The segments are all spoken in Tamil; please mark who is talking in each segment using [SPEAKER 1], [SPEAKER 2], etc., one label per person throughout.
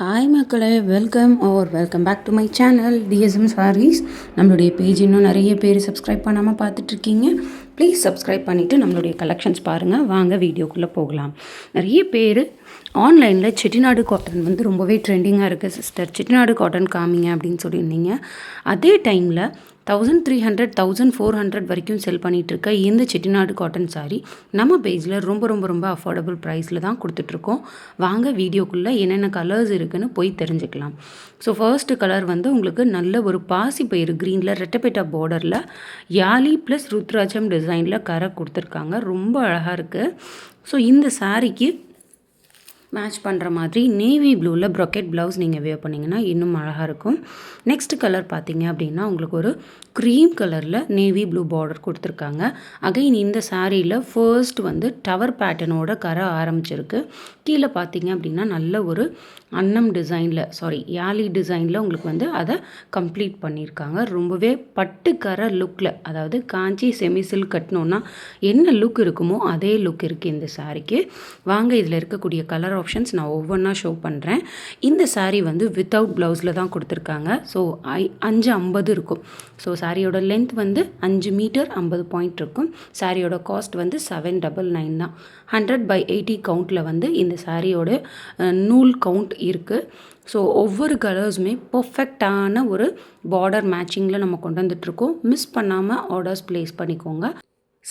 [SPEAKER 1] ஹாய் மக்களே, welcome back to my channel TSM sarees. நம்மளுடைய பேஜ் இன்னும் நிறைய பேர் சப்ஸ்கிரைப் பண்ணாமல் பார்த்துட்ருக்கீங்க. ப்ளீஸ் சப்ஸ்கிரைப் பண்ணிவிட்டு நம்மளுடைய கலெக்ஷன்ஸ் பாருங்கள். வாங்க வீடியோக்குள்ளே போகலாம். நிறைய பேர் ஆன்லைனில் செட்டிநாடு காட்டன் வந்து ரொம்பவே ட்ரெண்டிங்காக இருக்குது சிஸ்டர், செட்டிநாடு காட்டன் காமிங்க அப்படின்னு சொல்லியிருந்தீங்க. அதே டைமில் 1300 1400 வரைக்கும் செல் பண்ணிகிட்ருக்க இந்த செட்டிநாடு காட்டன் சாரீ நம்ம பேஜில் ரொம்ப அஃபோர்டபுள் ப்ரைஸில் தான் கொடுத்துட்ருக்கோம். வாங்க வீடியோக்குள்ளே என்னென்ன கலர்ஸ் இருக்குதுன்னு போய் தெரிஞ்சுக்கலாம். ஸோ ஃபர்ஸ்ட் கலர் வந்து உங்களுக்கு நல்ல ஒரு பாசி பயிறு க்ரீனில் ரெட்டப்பேட்டா பார்டரில் யாலி ப்ளஸ் ருத்ராஜம் டிசைனில் கரை கொடுத்துருக்காங்க. ரொம்ப அழகாக இருக்குது. ஸோ இந்த சாரீக்கு மேட்ச் பண்ணுற மாதிரி நேவி ப்ளூவில் ப்ரொக்கெட் ப்ளவுஸ் நீங்கள் வேர் பண்ணிங்கன்னா இன்னும் அழகாக இருக்கும். நெக்ஸ்ட் கலர் பார்த்தீங்க அப்படின்னா உங்களுக்கு ஒரு க்ரீம் கலரில் நேவி ப்ளூ பார்டர் கொடுத்துருக்காங்க. அகைன் இந்த சாரியில் ஃபர்ஸ்ட் வந்து டவர் பேட்டர்னோட கரை ஆரம்பிச்சிருக்கு. கீழே பார்த்தீங்க அப்படின்னா நல்ல ஒரு அன்னம் டிசைனில் யாலி டிசைனில் உங்களுக்கு வந்து அதை கம்ப்ளீட் பண்ணியிருக்காங்க. ரொம்பவே பட்டு கரை லுக்கில், அதாவது காஞ்சி செமி சில்க் கட்டணுன்னா என்ன லுக் இருக்குமோ அதே லுக் இருக்குது இந்த சாரிக்கு. வாங்க இதில் இருக்கக்கூடிய கலர் ஆப்ஷன்ஸ் நான் ஒவ்வொன்றா ஷோ பண்ணுறேன். இந்த சாரீ வந்து வித்தவுட் ப்ளவுஸில் தான் கொடுத்துருக்காங்க. ஸோ 550 இருக்கும். ஸோ சாரியோட லென்த் வந்து 5 மீட்டர் 50 பாயிண்ட் இருக்கும். சாரியோட காஸ்ட் வந்து 799 தான். 100/80 கவுண்டில் வந்து இந்த சாரியோட நூல் கவுண்ட் இருக்குது. ஸோ ஒவ்வொரு கலர்ஸுமே பர்ஃபெக்டான ஒரு பார்டர் மேட்சிங்கில் நம்ம கொண்டு வந்துட்ருக்கோம். மிஸ் பண்ணாமல் ஆர்டர்ஸ் ப்ளேஸ் பண்ணிக்கோங்க.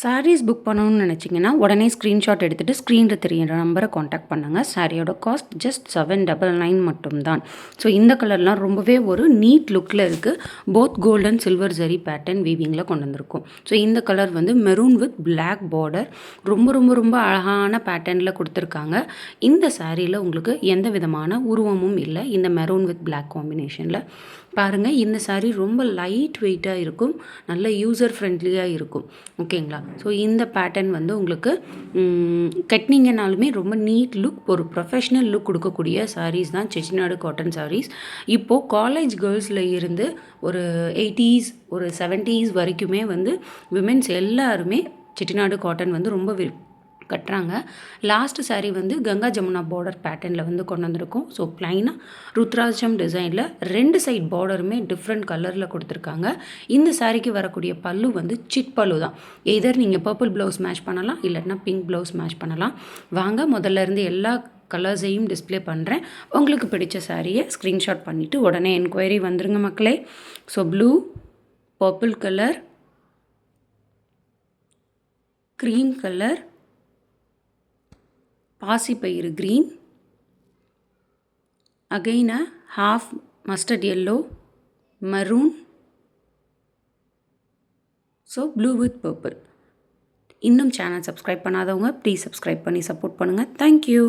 [SPEAKER 1] சாரீஸ் புக் பண்ணணும்னு நினச்சிங்கன்னா உடனே ஸ்க்ரீன்ஷாட் எடுத்துகிட்டு ஸ்க்ரீனில் தெரியிற நம்பரை காண்டாக்ட் பண்ணுங்கள். சாரியோட காஸ்ட் ஜஸ்ட் 799 மட்டும்தான். ஸோ இந்த கலர்லாம் ரொம்பவே ஒரு நீட் லுக்கில் இருக்குது. Both gold and silver zari pattern வீவிங்கில் கொண்டு வந்திருக்கும். ஸோ இந்த கலர் வந்து மெரூன் வித் பிளாக் பார்டர் ரொம்ப அழகான பேட்டர்னில் கொடுத்துருக்காங்க. இந்த சாரியில் உங்களுக்கு எந்த விதமான உருவமும் இல்லை. இந்த மெரூன் வித் பிளாக் காம்பினேஷனில் பாருங்கள். இந்த சாரீ ரொம்ப லைட் வெயிட்டாக இருக்கும், நல்ல யூசர் ஃப்ரெண்ட்லியாக இருக்கும். ஓகேங்களா? ஸோ இந்த பேட்டர்ன் வந்து உங்களுக்கு கட்டினீங்கனாலுமே ரொம்ப நீட் லுக், ஒரு ப்ரொஃபஷ்னல் லுக் கொடுக்கக்கூடிய சாரீஸ் தான் செட்டிநாடு காட்டன் சாரீஸ். இப்போது காலேஜ் கேர்ள்ஸில் இருந்து ஒரு 80s ஒரு 70s வரைக்குமே வந்து விமென்ஸ் எல்லாருமே செட்டிநாடு காட்டன் வந்து ரொம்ப கட்டுறாங்க. லாஸ்ட் சாரீ வந்து கங்கா ஜமுனா பார்டர் பேட்டர்னில் வந்து கொண்டு வந்திருக்கோம். ஸோ ப்ளைனாக ருத்ராஜம் டிசைனில் 2 சைட் பார்டருமே டிஃப்ரெண்ட் கலரில் கொடுத்துருக்காங்க. இந்த சாரீக்கு வரக்கூடிய பல்லு வந்து சிட் பல்லு தான். எதர் நீங்கள் பர்பிள் ப்ளவுஸ் மேட்ச் பண்ணலாம், இல்லைன்னா பிங்க் ப்ளவுஸ் மேட்ச் பண்ணலாம். வாங்க முதல்ல இருந்து எல்லா கலர்ஸையும் டிஸ்பிளே பண்ணுறேன். உங்களுக்கு பிடிச்ச சாரியை ஸ்க்ரீன்ஷாட் பண்ணிவிட்டு உடனே என்கொயரி வந்துருங்க மக்களே. So blue, purple colour, cream colour, பாசிப்பயிறு green, again a half mustard yellow, maroon, so blue with purple. இன்னும் சேனல் சப்ஸ்கிரைப் பண்ணாதவங்க ப்ளீஸ் சப்ஸ்கிரைப் பண்ணி சப்போர்ட் பண்ணுங்கள். தேங்க்யூ.